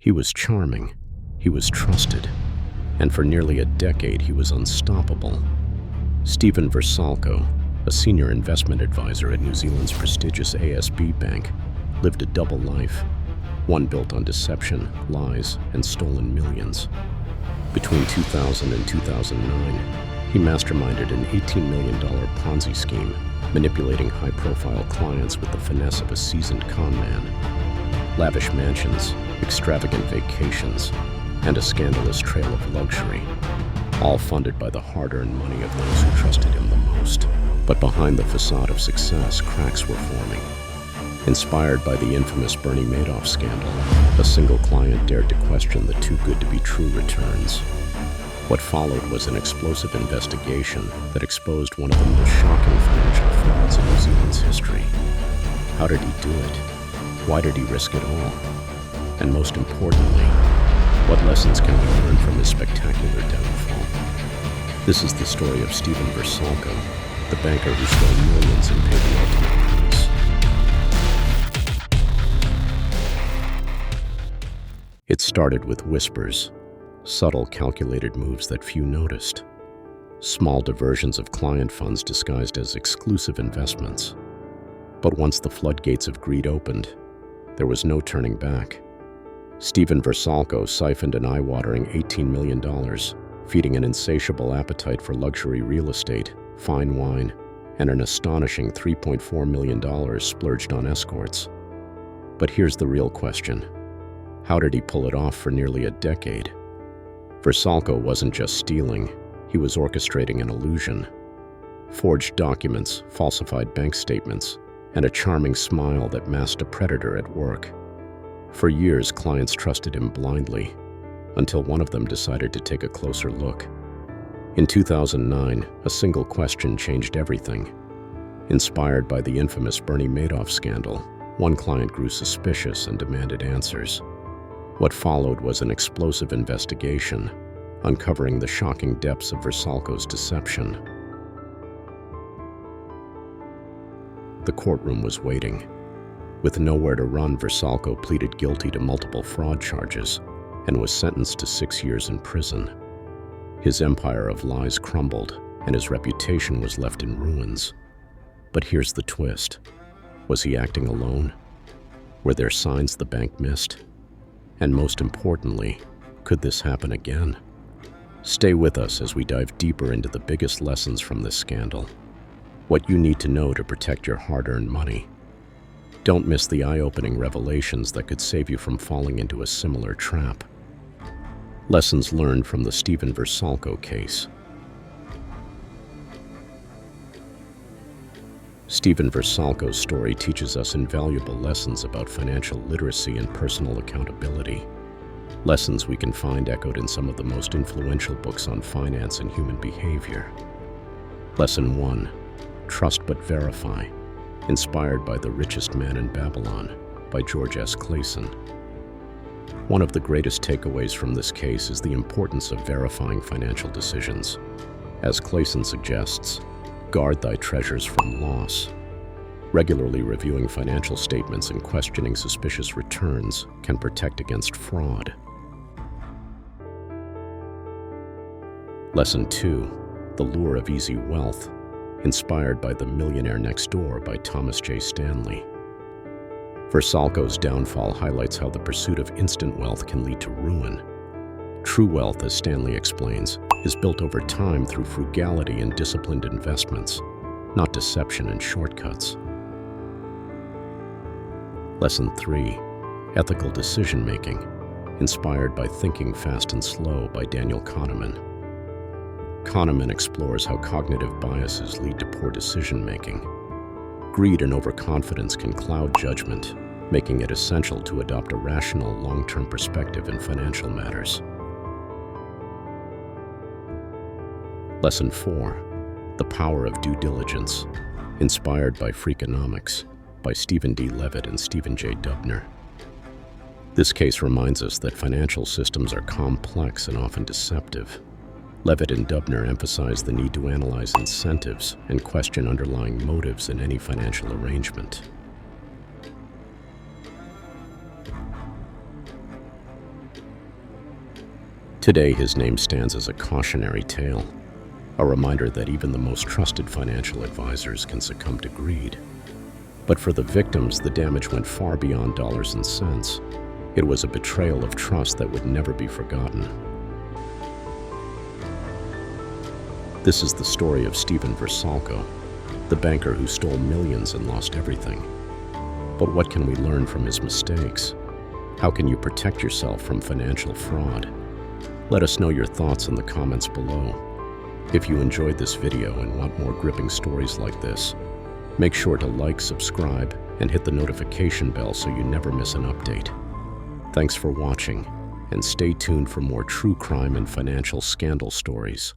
He was charming, he was trusted, and for nearly a decade he was unstoppable. Steven Versalo, a senior investment advisor at New Zealand's prestigious ASB Bank, lived a double life, one built on deception, lies, and stolen millions. Between 2000 and 2009, he masterminded an $18 million Ponzi scheme, manipulating high-profile clients with the finesse of a seasoned con man. Lavish mansions, extravagant vacations, and a scandalous trail of luxury, all funded by the hard-earned money of those who trusted him the most. But behind the facade of success, cracks were forming. Inspired by the infamous Bernie Madoff scandal, a single client dared to question the too-good-to-be-true returns. What followed was an explosive investigation that exposed one of the most shocking financial frauds in New Zealand's history. How did he do it? Why did he risk it all? And most importantly, what lessons can we learn from his spectacular downfall? This is the story of Steven Versalo, the banker who stole millions and paid the ultimate price. It started with whispers, subtle, calculated moves that few noticed. Small diversions of client funds disguised as exclusive investments. But once the floodgates of greed opened, there was no turning back. Steven Versalo siphoned an eye-watering $18 million, feeding an insatiable appetite for luxury real estate, fine wine, and an astonishing $3.4 million splurged on escorts. But here's the real question. How did he pull it off for nearly a decade? Versalo wasn't just stealing, he was orchestrating an illusion. Forged documents, falsified bank statements, and a charming smile that masked a predator at work. For years, clients trusted him blindly, until one of them decided to take a closer look. In 2009, a single question changed everything. Inspired by the infamous Bernie Madoff scandal, one client grew suspicious and demanded answers. What followed was an explosive investigation, uncovering the shocking depths of Versalo's deception. The courtroom was waiting. With nowhere to run, Versalo pleaded guilty to multiple fraud charges and was sentenced to 6 years in prison. His empire of lies crumbled, and his reputation was left in ruins. But here's the twist. Was he acting alone? Were there signs the bank missed? And most importantly, could this happen again? Stay with us as we dive deeper into the biggest lessons from this scandal. What you need to know to protect your hard-earned money. Don't miss the eye-opening revelations that could save you from falling into a similar trap. Lessons learned from the Steven Versalo case. Steven Versalo's story teaches us invaluable lessons about financial literacy and personal accountability. Lessons we can find echoed in some of the most influential books on finance and human behavior. Lesson 1. Trust but verify. Inspired by The Richest Man in Babylon by George S. Clason. One of the greatest takeaways from this case is the importance of verifying financial decisions. As Clason suggests, guard thy treasures from loss. Regularly reviewing financial statements and questioning suspicious returns can protect against fraud. Lesson 2. The Lure of Easy Wealth. Inspired by The Millionaire Next Door by Thomas J. Stanley. Versalo's downfall highlights how the pursuit of instant wealth can lead to ruin. True wealth, as Stanley explains, is built over time through frugality and disciplined investments, not deception and shortcuts. Lesson 3. Ethical Decision-Making. Inspired by Thinking Fast and Slow by Daniel Kahneman. Kahneman explores how cognitive biases lead to poor decision-making. Greed and overconfidence can cloud judgment, making it essential to adopt a rational, long-term perspective in financial matters. Lesson 4. The Power of Due Diligence. Inspired by Freakonomics by Stephen D. Levitt and Stephen J. Dubner. This case reminds us that financial systems are complex and often deceptive. Levitt and Dubner emphasize the need to analyze incentives and question underlying motives in any financial arrangement. Today, his name stands as a cautionary tale, a reminder that even the most trusted financial advisors can succumb to greed. But for the victims, the damage went far beyond dollars and cents. It was a betrayal of trust that would never be forgotten. This is the story of Steven Versalo, the banker who stole millions and lost everything. But what can we learn from his mistakes? How can you protect yourself from financial fraud? Let us know your thoughts in the comments below. If you enjoyed this video and want more gripping stories like this, make sure to like, subscribe, and hit the notification bell so you never miss an update. Thanks for watching, and stay tuned for more true crime and financial scandal stories.